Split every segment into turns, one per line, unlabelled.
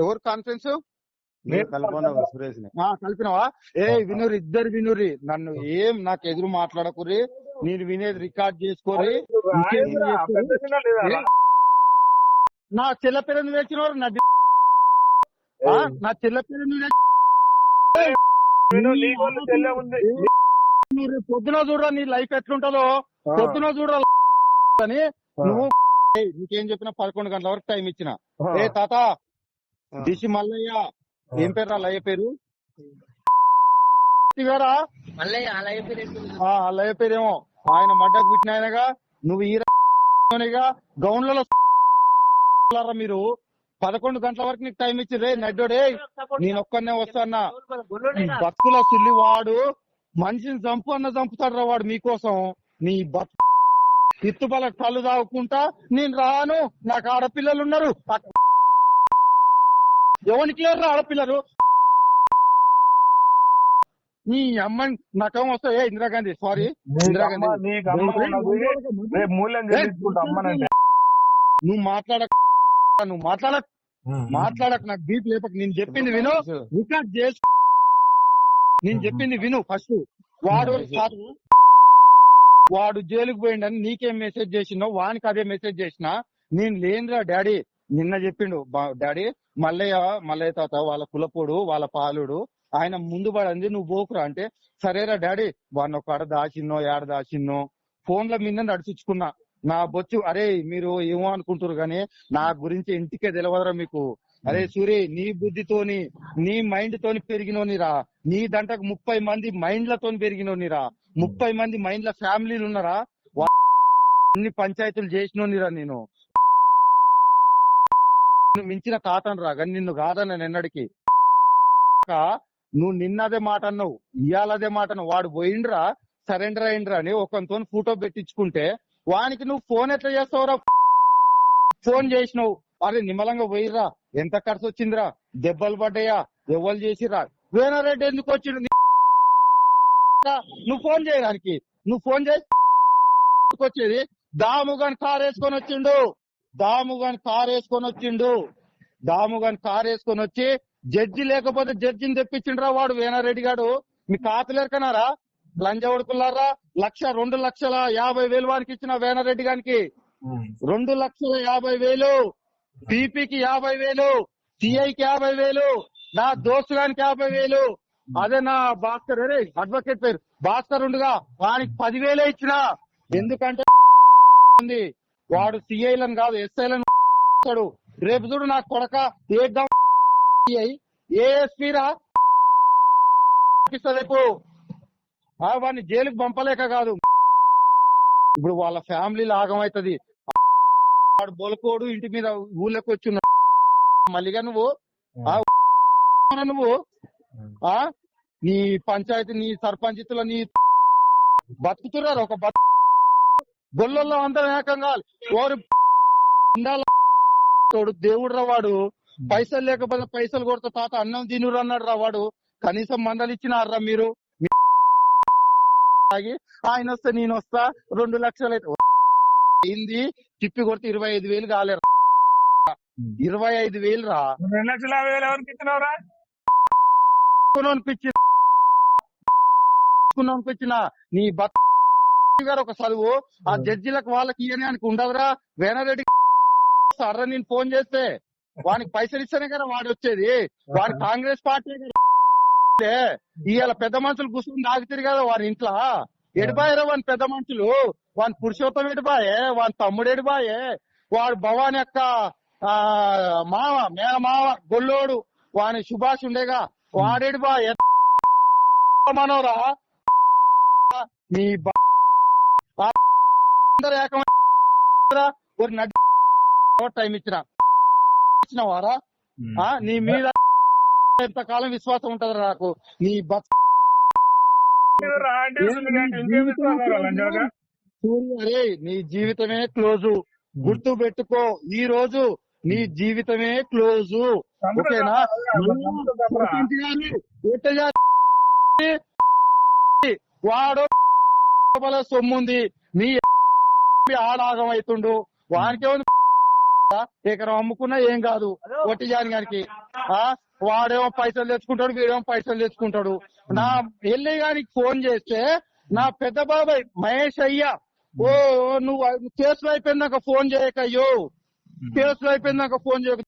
ఎవరు కాన్ఫరెన్స్
సురేష్
కలిపినవా? వినురి, ఇద్దరు వినురి, నన్ను ఏం నాకు ఎదురు మాట్లాడకుర్రి, నేను వినేది రికార్డ్ చేసుకోరి. నా చెల్ల పేరు వేసినవారు, నా చెల్ల పేరు మీరు పొద్దున చూడరా, నీ లైఫ్ ఎట్లుంటదో పొద్దున చూడరా అని. నువ్వు నీకేం చెప్పినా 11 గంటల వరకు టైం ఇచ్చిన. ఏ తాత దిశి మల్లయ్య, ఏం పేరు అల్లయ్య పేరు? అల్లయ్య పేరేమో ఆయన మడ్డకు పుట్టిన ఆయనగా. నువ్వు ఈ గౌన్లలో మీరు 11 గంటల వరకు నీకు టైం ఇచ్చింది. నడ్డోడే నేను ఒక్కనే వస్తానా? బతుకుల సుల్లి వాడు మనిషిని చంపు అన్న చంపుతాడు రా వాడు మీకోసం. నీ ఇత్తుబల కళ్ళు తాగుకుంటా నేను రాను, నాకు ఆడపిల్లలు ఉన్నారు. ఎవరికి లేరు ఆడపిల్లలు? నీ అమ్మని నకం వస్తా. ఇందిరాగాంధీ, సారీ ఇందిరాగాంధీ, నువ్వు మాట్లాడక నాకు బీప్ లేపక. నేను చెప్పింది విను, రికార్డ్ చేసి నేను చెప్పింది విను ఫస్ట్. వాడు జైలుకు పోయిండని నీకేం మెసేజ్ చేసినో వానికి అదే మెసేజ్ చేసినా. నేను లేనురా డాడీ, నిన్న చెప్పిండు డాడీ మల్లయ్య తాత వాళ్ళ కులపోడు, వాళ్ళ పాలుడు, ఆయన ముందు పడింది, నువ్వు పోకురా అంటే, సరేరా డాడీ వాడిని ఒక ఆడ దాచిన్నో ఏడ దాచిన్నో ఫోన్ల మీద నడిపించుకున్నా. నా బొచ్చు అరే మీరు ఏమో అనుకుంటారు గానీ నా గురించి ఇంటికే తెలియదురా మీకు. అరే సూరి, నీ బుద్ధితోని నీ మైండ్ తోని పెరిగినోనిరా. నీ దంటకు 30 మంది మైండ్లతో పెరిగినోనిరా. 30 మంది మైండ్ల ఫ్యామిలీలు ఉన్నారా. అన్ని పంచాయతీలు చేసినోనిరా. నేను మించిన తాతను రా, కానీ నిన్ను కాదన్న ఎన్నడికి. నువ్వు నిన్నదే మాట అన్నావు, ఇయాలదే మాట అన్నావు. వాడు పోయిండ్రా, సరెండర్ అయిండ్రా అని ఒకరితో ఫోటో పెట్టించుకుంటే వానికి నువ్వు ఫోన్ ఎట్లా చేస్తావురా? ఫోన్ చేసినావు, అరే నిమ్మలంగా పోయిర్రా, ఎంత ఖర్చు వచ్చిందిరా, దెబ్బలు పడ్డాయా, ఎవరు చేసిరా, వేనారెడ్డి ఎందుకు వచ్చిండు? నువ్వు ఫోన్ చేయడానికి, నువ్వు ఫోన్ చేసి వచ్చేది. దాముగాని కారు వేసుకొని వచ్చిండు, దాముగాని కారు వేసుకొని వచ్చి జడ్జి లేకపోతే జడ్జిని తెప్పించిండ్రా వాడు వేనారెడ్డి గాడు. మీ కాతలేరుకన్నారా? లంజ ఉడుకున్నారా? 2,50,000 వారికి ఇచ్చిన వేనారెడ్డి గారికి 2,50,000, పీపీకి 50,000, సిఐకి 50,000, నా దోస్తు గానికి 50,000. అదే నా భాస్కర్, అరే అడ్వకేట్ పేరు భాస్కర్ ఉండగా వానికి 10,000 ఇచ్చిన. ఎందుకంటే వాడు సిఐలను కాదు ఎస్ఐలను. రేపు చూడు నా కొడక ఏద్దాం ఏఎస్పీ రా రేపు వాడిని జైలుకు పంపలేక కాదు, ఇప్పుడు వాళ్ళ ఫ్యామిలీ లాగమవుతుంది. వాడు బొలకోడు ఇంటి మీద ఊళ్ళోకి వచ్చి మళ్ళీగా నువ్వు నీ పంచాయతీ నీ సర్పంచితుల నీ బతుకుతున్నారు. ఒక గొల్లల్లో అందరూ ఏకంగా ఎవరు దేవుడు రా వాడు. పైసలు లేకపోతే పైసలు కొడతా తాత అన్నం తినురు అన్నాడు రా వాడు. కనీసం మందలు ఇచ్చినారా మీరు? ఆయన వస్తే నేను వస్తా 2 లక్షలు అయితే అయింది. తిప్పి కొడితే 25,000 కాలేరా, 25,000 రా.
2,50,000 ఎవరికి ఇచ్చినవరా?
అనిపించిన నీ గారు ఒక చదువు ఆ జడ్జిలకు వాళ్ళకి ఇయడానికి ఉండదురా. వేనారెడ్డి అర్ర నేను ఫోన్ చేస్తే వానికి పైసలు ఇస్తేనే కదా వాడు వచ్చేది. వాడి కాంగ్రెస్ పార్టీ ఇవాళ పెద్ద మనుషులు కూర్చొని దాగుతారు కదా వారి ఇంట్లో. ఎడిబాయరా వాని పెద్ద మనుషులు, వాని పురుషోత్తం ఎడిబాయే, వాని తమ్ముడు ఎడిబాయే, వాడు భవాని యొక్క మేనమావ గొల్లోడు వాని సుభాష్ ఉండేగా వాడెడిబాయే మనోరా. నీ అందరూ ఏకమైనా టైం ఇచ్చినవారా? నీ మీద ఎంతకాలం విశ్వాసం ఉంటది నాకు? నీ అరే నీ జీవితమే క్లోజు, గుర్తు పెట్టుకో. ఈ రోజు నీ జీవితమే క్లోజు, ఓకేనా? వాడు సొమ్ముంది, మీ ఆడాగం అవుతుండు, వానికేమో ఎకరం అమ్ముకున్నా ఏం కాదు ఒట్టి జానిగానికి. వాడేమో పైసలు తెచ్చుకుంటాడు, వీడేమో పైసలు తెచ్చుకుంటాడు. నా ఎల్లి గారికి ఫోన్ చేస్తే నా పెద్ద బాబాయ్ మహేష్ అయ్యా, ఓ నువ్వు కేసులు అయిపోయిందాక ఫోన్ చేయకయ్యో, కేసులు అయిపోయిందాక ఫోన్ చేయక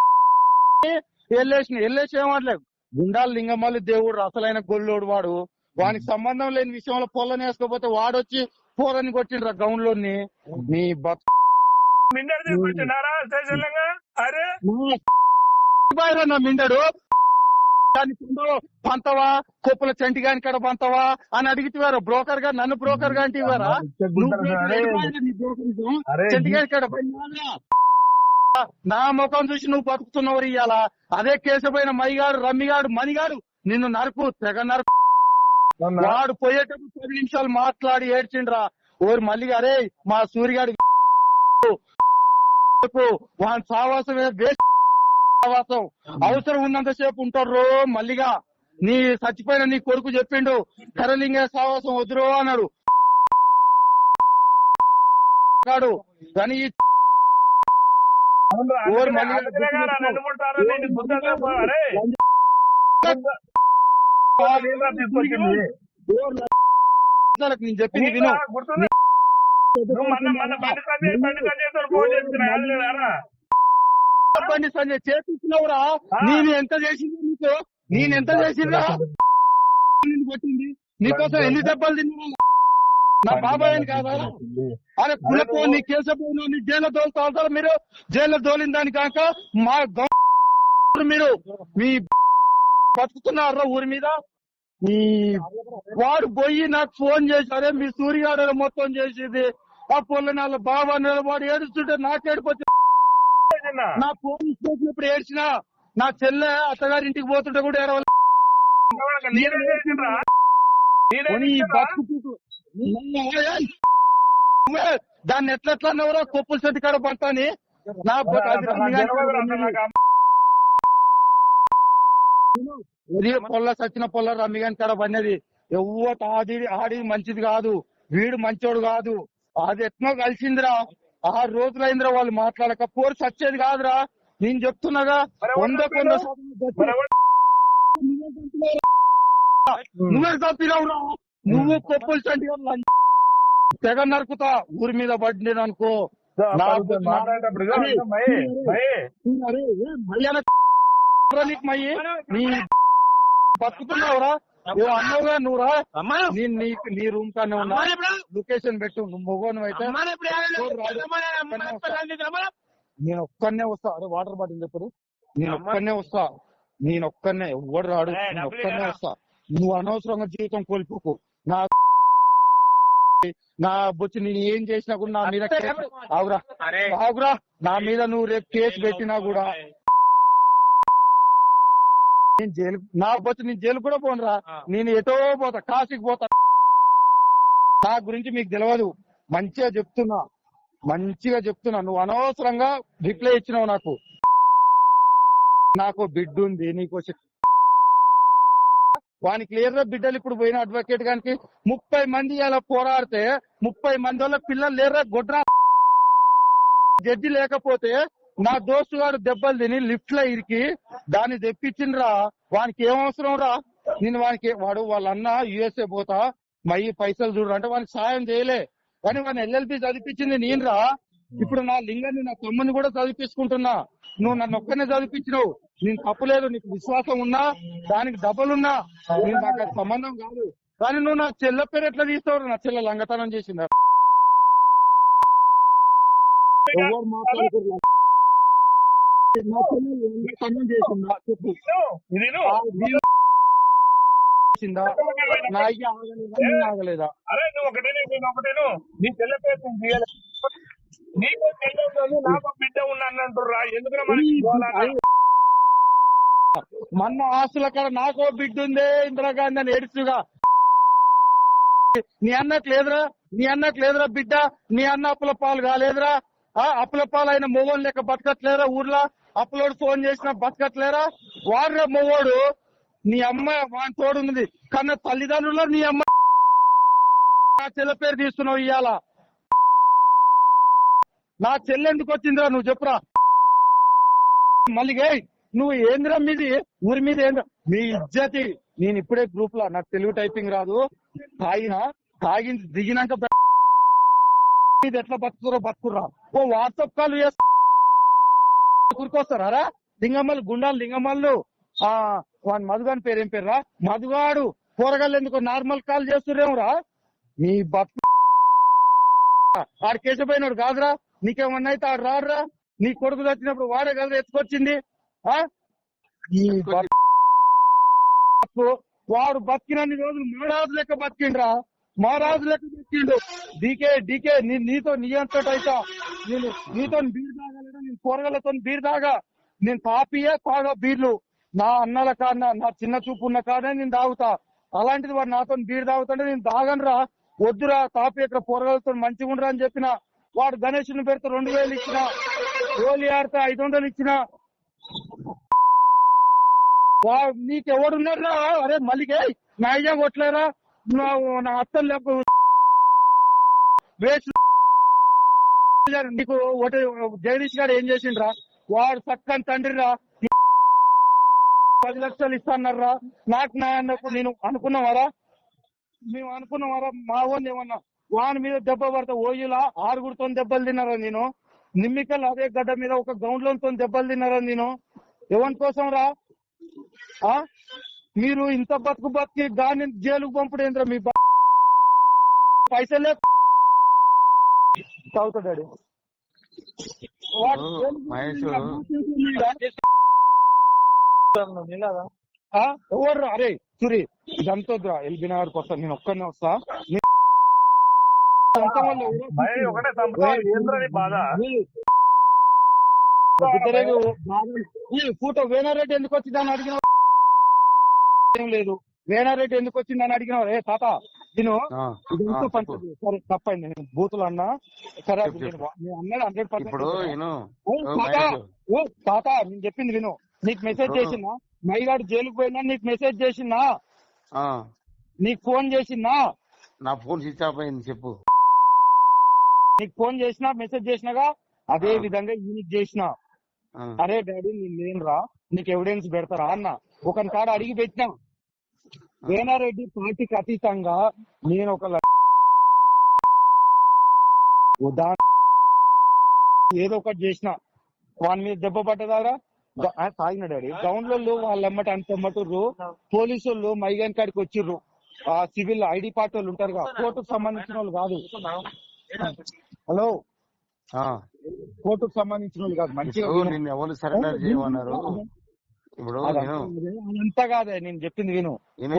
ఎల్లేసి ఏమట్లేదు. గుండాలు లింగమల్లి దేవుడు అసలైన గొల్లోడు వాడు. వానికి సంబంధం లేని విషయంలో పొల్లని వేసుకోపోతే వాడొచ్చి పోరని కొట్టిండ్రా గౌన్ లోని. నీ నా మిండడు దాని పంతవా కొప్పుల చంటిగాని కాడ పంతవా అని అడిగితేవారా బ్రోకర్ గా, నన్ను బ్రోకర్ గా అంటేవారా చంటిగాని కాడ నా ముఖం చూసి నువ్వు బతుకుతున్నావు ఇయ్యాల. అదే కేసుపోయిన మైగాడు రమ్మిగాడు మణిగాడు నిన్ను నరుకు తెగ నరుకు. వాడు పోయేటప్పుడు 10 నిమిషాలు మాట్లాడి ఏడ్చిండ్రా. ఓరు మళ్ళీ అరే మా సూర్యగాడు వాని సావాసమే సావాసం, అవసరం ఉన్నంతసేపు ఉంటారు మల్లిగా. నీ చచ్చిపోయిన నీ కొడుకు చెప్పిండు కరలింగ సావాసం వద్దురో అన్నాడు. కానీ నేను చెప్పింది విను. బండి సంజయ్ చేపించినవురా, నేను ఎంత చేసింది నీకు, నేనెంత చేసిందా కొట్టింది నీకోసం ఎన్ని దెబ్బలు తిన్నా నా బాబాయ్ అని కాదా? అరే కులపో నీ కేసపోయినా నీ జైల్లో తోలుతారు మీరు. జైల్లో తోలిన దాని కాక మా మీరు మీ బతుకుతున్నారా ఊరి మీద. ఈ వాడు పోయి నాకు ఫోన్ చేశారే మీ సూర్యగాడు మొత్తం చేసేది ఆ పొల్ల నాళ్ళ బాబా వాడు ఏడుస్తుంటే నాకేడిపోతే నా ఫోన్ ఇచ్చినప్పుడు ఏడ్చినా. నా చెల్లె అత్తగారింటికి పోతుంటే కూడా ఏడవాలి. దాన్ని ఎట్లా అన్నవరా కొప్పుల చెట్టు కాడ పడతాని నా పొల్ల సచ్చిన పొల్ల రమ్మిగాని కాడ పడినది. ఎవ్వత ఆడి మంచిది కాదు, వీడు మంచోడు కాదు. అది ఎట్నో కలిసిందిరా. 6 రోజులైందిరా వాళ్ళు మాట్లాడక. పోరు సచ్చేది కాదురా నేను చెప్తున్నాగా. 100 నువ్వే చంపినావురా. నువ్వు కొప్పుల చంటి తెగ నరుకుతా ఊరి మీద పడింది అనుకో. నీ బతుకుతున్నావురా అన్నవుగా నువ్వురా. నీ రూమ్ కానే ఉన్నా, లొకేషన్ పెట్టు. నువ్వు మొగోను అయితే నేను ఒక్కనే వస్తా. అరే వాటర్ బాటిల్ చెప్పడు. నేను ఒక్కనే వస్తా, నేను ఒక్కనే, ఎవడు రాడు, నేను ఒక్కనే వస్తా. నువ్వు అనవసరంగా జీవితం కోల్పోకు. నా బొచ్చి నేను ఏం చేసినా కూడా నా మీద ఆగురా నా మీద నువ్వు రేపు కేసు పెట్టినా కూడా నేను జైలు, నా బొచ్చి నేను జైలు కూడా పోనురా. నేను ఎటో పోతా, కాశీకి పోతా. నా గురించి మీకు తెలియదు. మంచిగా చెప్తున్నా. నువ్వు అనవసరంగా రిప్లై ఇచ్చినావు. నాకు బిడ్డ ఉంది, నీకు వానికి క్లియర్ బిడ్డలు ఇప్పుడు పోయిన అడ్వకేట్ గానికి 30 మంది ఇలా పోరాడితే 30 మంది వాళ్ళ పిల్లలు లేరా గొడ్రా. జడ్జి లేకపోతే నా దోస్తు గారు దెబ్బలు తిని లిఫ్ట్ లో ఇరికి దాన్ని తెప్పించిండ్రా. వానికి ఏం అవసరం రా. నేను వాడు వాళ్ళ అన్న యుఎస్ఏ పోతా మయ్యి పైసలు చూడరా అంటే వానికి సాయం చేయలే. కానీ వాడిని ఎల్ఎల్బి చదివించింది నేనురా. ఇప్పుడు నా లింగాన్ని నా తమ్ముని కూడా చదివించుకుంటున్నా. నువ్వు నన్ను ఒక్కనే చదివించినావు. నేను తప్పులేదు, నీకు విశ్వాసం ఉన్నా దానికి డబ్బులున్నా నేను నాకు సంబంధం కాదు. కానీ నువ్వు నా చెల్లె పేరు ఎట్లా తీస్తావు? నా చెల్లె లంగతనం చేసిందా? ఎవరు మాట్లాడుతున్నా? నా చెల్లె లంగతనం చేసిందా చెప్పు. నా అయ్యి ఆగలేదా?
అరే నువ్వు ఒకటేను నీ చెల్లె పేరు నీకు చెల్లె నాకు బిడ్డ ఉన్నట్టుండ్రా. ఎందుకు
మొన్న ఆస్తుల కాడ నాకో బిడ్డ ఉందే ఇందిరాగాంధీ అని ఏడుచుగా. నీ అన్నకు లేదురా బిడ్డ. నీ అన్న అప్పుల పాలు కాలేదురా. అప్పుల పాలు అయిన మొగోడు లెక్క బతకట్లేరా ఊర్లో. అప్పులోడు ఫోన్ చేసినా బతకట్లేరా. వాడురా మొగోడు. నీ అమ్మాయి వాని తోడున్నది కన్నా తల్లిదండ్రులు నీ అమ్మాయి నా చెల్లె పేరు తీస్తున్నావు ఇయ్యాల. నా చెల్లె ఎందుకు వచ్చిందిరా నువ్వు చెప్పురా. మళ్ళీ నువ్వు ఏంద్రా మీది ఊరి మీద ఏంద్రా మీ ఇజ్జతి. నేను ఇప్పుడే గ్రూప్ లో నాకు తెలుగు టైపింగ్ రాదు, తాగి దిగినాక ఇది ఎట్లా బతుకురా ఓ వాట్సాప్ కాల్ కూరుకొస్తారా లింగమ్మలు గుండాలు లింగమ్మలు. వాడి మధుగాని పేరు ఏం పేరురా మధుగాడు కూరగాయలు ఎందుకు నార్మల్ కాల్ చేస్తుర్రేమరా నీ బతు ఆడు కేసపోయినాడు కాదురా. నీకేమన్నా అయితే ఆడు రాడురా. నీ కొడుకు వచ్చినప్పుడు వాడే కదా ఎత్తుకొచ్చింది. వాడు బతికినన్ని రోజులు మారాజు లెక్క బతికిండ్రా, మారాజు లెక్క బతికిండు. డీకే నీతో నీ అంతటైతా నేను నీతో బీర్ తాగలేదా, నేను కూరగాయలతో బీర్ తాగా, నేను తాగా బీర్లు నా అన్నల కాడ నా చిన్న చూపు ఉన్న కాడనే నేను తాగుతా. అలాంటిది వాడు నాతో బీర్ తాగుతుంటే నేను తాగనురా, వద్దురా తాపి ఇక్కడ కూరగాయలతో మంచిగా ఉండరా అని చెప్పిన. వాడు గణేష్ని పెడితే 2000 ఇచ్చిన, హోలీ ఆడితే 500 ఇచ్చిన. నీకెవడున్నారా? అరే మల్లికే నైజా కొట్టలేరా నా అత్తలు లేకు వేస్ట్. నీకు ఒకటి జగదీష్ గారు ఏం చేసిండ్రా, వాడు చక్కని తండ్రిరా 10 లక్షలు ఇస్తాన్నారా. నాకు నా అన్నప్పుడు నేను అనుకున్నావారా, మేము అనుకున్నావారా? మా వాడిని ఏమన్నా వాని మీద దెబ్బ పడతా ఓయిలా 6 దెబ్బలు తిన్నారా నేను, నిమ్మికల్ అదే గడ్డ మీద ఒక గ్రౌండ్ లో దెబ్బలు తిన్నారా నేను. ఎవరి కోసం రా? మీరు ఇంత బతికి దాన్ని జైలుకు పంపుడు ఏంద్రా? మీ పైసలే తాగుతాడు ఎవరు. అరే సూరి ఇదంతా ఎల్బీ నగర్కి వస్తా, నేను ఒక్కనే వస్తా. ఫోటో వేణారెడ్డి ఎందుకు వచ్చిందని అడిగిన ఏం లేదు. వేణారెడ్డి ఎందుకు వచ్చిందని అడిగిన తాత నేను ఇదంతా పంచాయతీ సరే తప్పైంది, నేను బూతులు అన్నా సరే అన్నాడు 100%. తాత నేను చెప్పింది విను. నీకు మెసేజ్ చేసినా మైగాడు జైలుకు పోయినా నీకు మెసేజ్ చేసినా, నీకు ఫోన్ చేసినా,
నా ఫోన్ స్విచ్ ఆఫ్ అయింది చెప్పు.
నీకు ఫోన్ చేసినా మెసేజ్ చేసినాగా అదే విధంగా ఈయనకి చేసిన. అరే డాడీ నేను లేనురా, నీకు ఎవిడెన్స్ పెడతారా అన్న. ఒకని కాడ అడిగి పెట్టినా. వేణారెడ్డి పార్టీకి అతీతంగా నేను ఒక ఏదో ఒకటి చేసిన. వాని మీద దెబ్బ పట్టదారా తాగిన డాడీ. గ్రౌండ్ లో వాళ్ళెమ్మటి అంతమ్మటుర్రు. పోలీసు వాళ్ళు మైగాన్ కాడికి వచ్చిర్రు. ఆ సివిల్ ఐడి పార్టీ వాళ్ళు ఉంటారుగా, కోర్టుకు సంబంధించిన వాళ్ళు కాదు. హలో, కోర్టుకు సంబంధించిన వాళ్ళు కాదు. మంచిగా
ఎవరు సరెండర్ చేయమన్నారు ఇప్పుడు
అంతా కాదే నేను చెప్పింది విను. నేను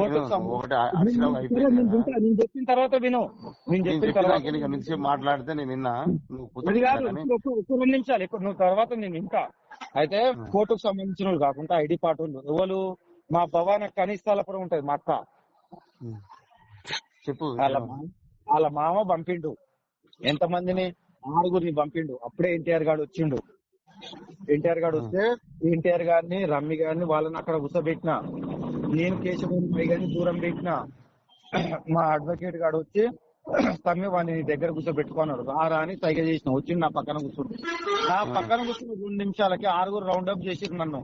చెప్పిన తర్వాత విను. నేను చెప్పిన తర్వాత
మాట్లాడితే నేను విన్నా.
అది కాదు ఒక 2 నిమిషాలు ఎక్కువ నువ్వు తర్వాత నేను ఇంకా. అయితే కోర్టుకు సంబంధించిన వాళ్ళు కాకుండా ఐడి పార్టీ వాళ్ళు ఎవరు మా భవాన కనిష్టాలపురం ఉంటది మా అక్క,
చెప్పు.
వాళ్ళ మామ పంపిండు ఎంతమందిని 6 పంపిండు. అప్పుడే ఎన్టీఆర్ గారు వచ్చిండు. ఎన్టీఆర్ గారు వస్తే ఎన్టీఆర్ గారిని రమ్మి గారిని వాళ్ళని అక్కడ కూర్చోబెట్టిన. నేను కేశవరావు గారిని దూరం పెట్టిన. మా అడ్వకేట్ గారు వచ్చి తమ్మి వాడిని దగ్గర కూర్చోబెట్టుకున్నాడు. రారా అని సైగ చేసిన. వచ్చి నా పక్కన కూర్చుండు. నా పక్కన కూర్చున్న 2 నిమిషాలకి 6 రౌండప్ చేసిరు నన్ను.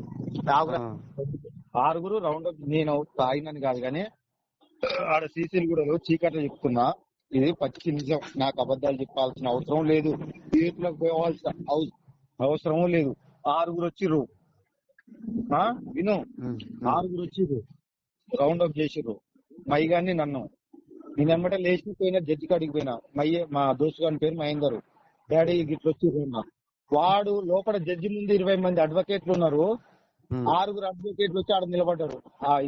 6 రౌండప్. నేను తాగినని కాదు కానీ ఆడ సీసీలు కూడా చీకట్లో చెప్తున్నా. ఇది పచ్చి నిజం. నాకు అబద్ధాలు చెప్పాల్సిన అవసరం లేదు. గేట్లోకి పోవాల్సిన అవసరం లేదు. 6 వచ్చిర్రు. విను, 6 వచ్చిర్రు. రౌండప్ చేసిర్రు మైగాన్ని నన్ను. నేను ఎమ్మటే లేచి పోయినా జడ్జి కాడికి పోయినా. మా దోస్తు గారి పేరు మహేందర్. డాడీ గిట్ల వచ్చిర్రు అన్న. వాడు లోపల జడ్జి ముందు 20 మంది అడ్వకేట్లు ఉన్నారు. 6 అడ్వకేట్లు వచ్చి ఆడ నిలబడ్డారు.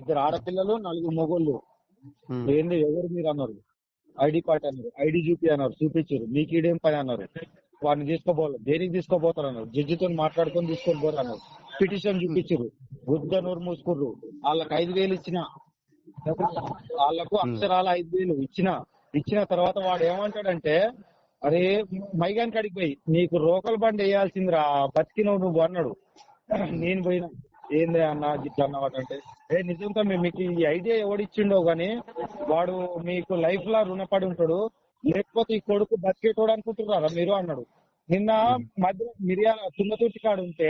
2 ఆడపిల్లలు 4 మొగోళ్ళు. ఏంది ఎవరు మీరు అన్నారు. ఐడి కార్డ్ అన్నారు. ఐడి చూపి అన్నారు. చూపించారు. మీకు ఈడేం పని అన్నారు. వాడిని తీసుకోపోవాలి. దేనికి తీసుకోపోతారు అన్నారు. జడ్జితో మాట్లాడుకొని తీసుకొని పోరు అన్నారు. పిటిషన్ చూపించారు. బుద్ధ నోరు మూసుకుర్రు. వాళ్ళకి 5,000 ఇచ్చిన. వాళ్ళకు అక్షరాల 5,000 ఇచ్చిన తర్వాత వాడు ఏమంటాడంటే, అరే మైగాన్ కాడికి పోయి నీకు రోకల్ బండి వేయాల్సిందిరా బతికినవు నువ్వు అన్నాడు. నేను పోయినా. ఏంది అన్న గిట్లా అన్నవాటంటే, నిజంగా మీకు ఈ ఐడియా ఎవడిచ్చిండో గానీ వాడు మీకు లైఫ్ లా రుణపడి ఉంటాడు. లేకపోతే ఈ కొడుకు బతికేటోడు అనుకుంటున్నారా మీరు అన్నాడు. నిన్న మధ్య మిర్యాల తుంగతుర్తి కాడు ఉంటే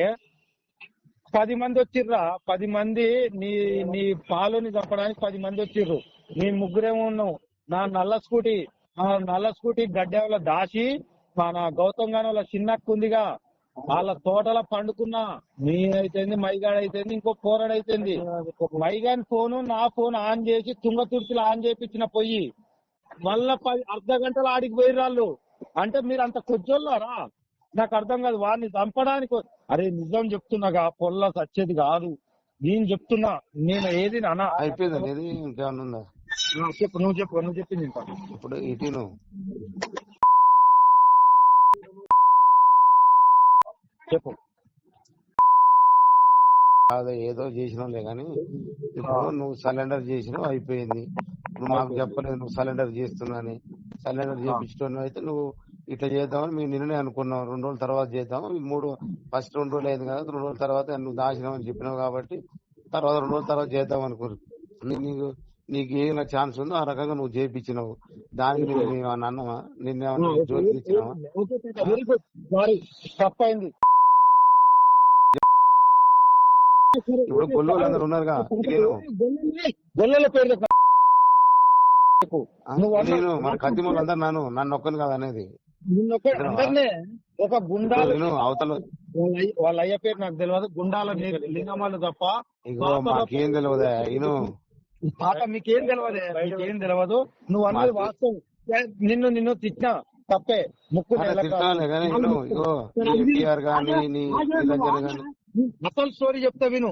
10 మంది వచ్చిర్రా, 10 మంది నీ నీ పాలుని చంపడానికి 10 మంది వచ్చిర్రు. నీ ముగ్గురేమో ఉన్నావు. నా నల్ల స్కూటీ గడ్డెవల దాచి మన గౌతమ్ గాని వాళ్ళ చిన్నక్క ఉందిగా వాళ్ళ తోటలో పండుకున్నా. నేనైతేంది మైగాడ్ అయితేంది ఇంకో పోరాడు అయితేంది. మైగాని ఫోను నా ఫోన్ ఆన్ చేసి తుంగతుర్తిలో ఆన్ చేయించిన పొయ్యి మళ్ళా 10 గంటలు ఆడికి పోయి రాళ్ళు. అంటే మీరు అంత కొజ్జోళ్ళారా? నాకు అర్థం కాదు. వాడిని చంపడానికి అరే నిజం చెప్తున్నాగా, పొల్ల సచ్చేది కాదు. నేను చెప్తున్నా, నేను ఏది అనా
అయిపోయింది అనేది ఇంకేమన్నా ఉందా?
చెప్పు, నువ్వు చెప్పింది ఇంకా.
ఇప్పుడు ఇటీను
చెప్పు.
అదే ఏదో చేసినావులే కానీ ఇప్పుడు నువ్వు సరెండర్ చేసినావు అయిపోయింది. ఇప్పుడు మాకు చెప్పలేదు నువ్వు సరెండర్ చేస్తున్నాని. సరెండర్ చేయించడం అయితే నువ్వు ఇట్లా చేద్దామని మేము నిన్ననే అనుకున్నాం. 2 రోజుల తర్వాత చేద్దాం. ఫస్ట్ 2 రోజులు అయింది కదా, 2 రోజుల తర్వాత నువ్వు దాచినామని చెప్పినావు కాబట్టి తర్వాత 2 రోజుల తర్వాత చేద్దాం అనుకున్నాను. నీకు ఏమైనా ఛాన్స్ ఉందో ఆ రకంగా నువ్వు చేయించినావు. దానికి మేము ఏమన్నా అన్నావా? నిన్నేమన్నా జోలికి ఇచ్చినావా?
తప్పైంది.
ఇప్పుడు గొల్లు వాళ్ళందరూ ఉన్నారుగా,
గొల్లల పేరు
నేను మన కత్తి వాళ్ళందరూ నన్ను ఒక్కను కాదు అనేది.
అందరినీ ఒక గుండాలు
అవతల
వాళ్ళ అయ్య పేరు నాకు తెలియదు. గుండాల లింగమాలు తప్ప
ఇగో మాకేం తెలియదా?
పాట మీకేం తెలియదు. నువ్వు అన్నది వాస్తవం. నిన్ను తిట్టినా తప్పే. ముక్కు అసలు స్టోరీ చెప్తా విను.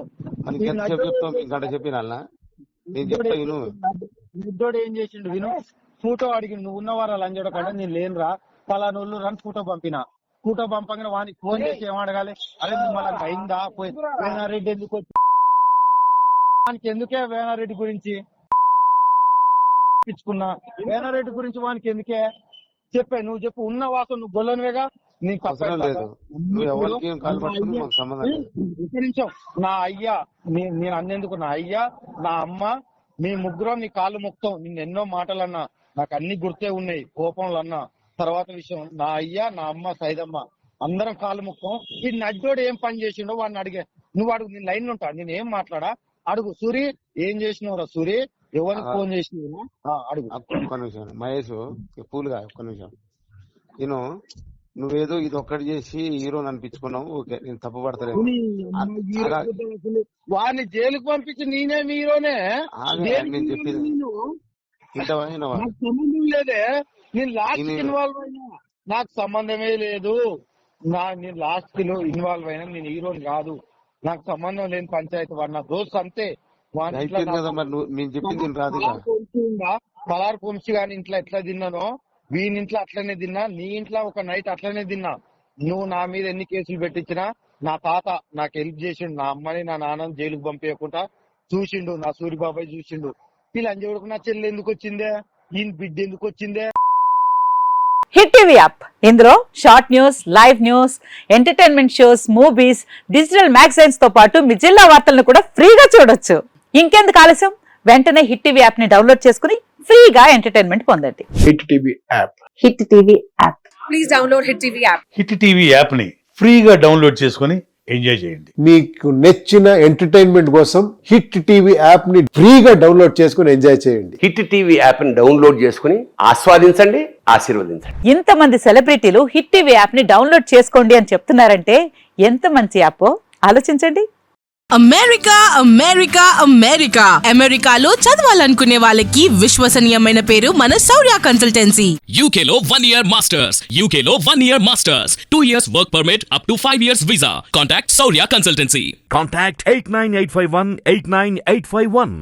గంట చెప్పిన నేను చెప్తా విను.
ముద్దోడు ఏం చేసిండు విను. ఫోటో అడిగిండు. నువ్వు ఉన్నవారా లంజోడ కంటే నేను లేనురా పలానోళ్ళు రన్ ఫోటో పంపగానే వానికి ఫోన్ చేసి ఏమడగాలి? అరే మిమ్మల్ని అయిందా? పోయి వేణారెడ్డి ఎందుకు వచ్చి వానికి ఎందుకే వేణారెడ్డి గురించి ఇచ్చుకున్నా? వేణారెడ్డి గురించి వానికి ఎందుకే చెప్పే? నువ్వు చెప్పు. ఉన్న వాసం నువ్వు గొల్లనివేగా. నీకు నిమిషం. నా అయ్యా నేను అన్నేందుకు నా అయ్యా నా అమ్మ మీ ముగ్గురం నీ కాళ్ళు మొక్తాం. నిన్ను ఎన్నో మాటలు అన్నా, నాకు అన్ని గుర్తే ఉన్నాయి. కోపంలో అన్నా. తర్వాత విషయం నా అయ్యా నా అమ్మ సైదమ్మ అందరం కాళ్ళు మొక్తాం. ఈ నడ్డోడు ఏం పని చేసిండో వాడిని అడిగే. నువ్వు అడుగు. నేను లైన్ లో ఉంటా. నేను ఏం మాట్లాడా అడుగు. సూరి ఏం చేసినవురా? సూరి ఎవరికి ఫోన్ చేసినావు? అడుగు.
ఒక్క నిమిషం మహేష్, పూలుగా ఒక్క నిమిషం. నువ్వేదో ఇది ఒక్కటి చేసి హీరో అనిపించుకున్నావు. ఓకే, నేను తప్పు పడతలేదు.
వాడిని జైలుకు పంపించి నేనేం హీరోనే?
నేను చెప్పింది
సంబంధం లేదే. నేను లాస్ట్ ఇన్వాల్వ్ అయినా. నాకు సంబంధమే లేదు. నేను లాస్ట్ కి ఇన్వాల్వ్ అయినా. నేను హీరోని కాదు. నాకు సంబంధం లేని పంచాయతీ. వాడు నా దోస్త్ అంతే. పలారు పొంచి గాని ఇంట్లో ఎట్లా తిన్నానో వీని ఇంట్లో అట్లనే తిన్నా. నీ ఇంట్లో ఒక నైట్ అట్లనే తిన్నా. నువ్వు నా మీద ఎన్ని కేసులు పెట్టించినా నా తాత నాకు హెల్ప్ చేసిండు. నా అమ్మని నా నాన్నని జైలుకు పంపించకుండా చూసిండు. నా సూరిబాబాయ్ చూసిండు. వీళ్ళు అంజేవుడుకు నా చెల్లి ఎందుకు వచ్చిందే? ఈయన బిడ్డ ఎందుకు వచ్చిందే?
Hit TV app. ఇందులో short news, live news, entertainment shows, movies, digital magazines తో పాటు మీ జిల్లా వార్తలను కూడా ఫ్రీగా చూడొచ్చు. ఇంకెందుకు ఆలస్యం? వెంటనే హిట్ టీవీ యాప్ ని డౌన్లోడ్ చేసుకుని ఫ్రీగా ఎంటర్టైన్మెంట్ పొందండి.
Hit TV app.
Hit TV app.
Please download hit TV app.
Hit TV app ని ఫ్రీగా డౌన్లోడ్ చేసుకుని ఎంజాయ్ చేయండి.
మీకు నచ్చిన ఎంటర్టైన్మెంట్ కోసం హిట్ టీవీ యాప్ ని ఫ్రీగా డౌన్లోడ్ చేసుకుని ఎంజాయ్ చేయండి.
హిట్ టీవీ యాప్ ని డౌన్లోడ్ చేసుకుని ఆస్వాదించండి, ఆశీర్వదించండి.
ఇంతమంది సెలబ్రిటీలు హిట్ టీవీ యాప్ ని డౌన్లోడ్ చేసుకోండి అని చెప్తున్నారంటే ఎంత మంచి యాప్ ఆలోచించండి.
అమెరికా అమెరికా అమెరికా అమెరికాలో చదవాలనుకునే వాళ్ళకి విశ్వసనీయమైన పేరు మన శౌర్య కన్సల్టెన్సీ.
UK లో 1 year masters. UK లో 1 year masters. 2 years work permit up to 5 years visa. Contact Saurya Consultancy.
Contact 89851 89851.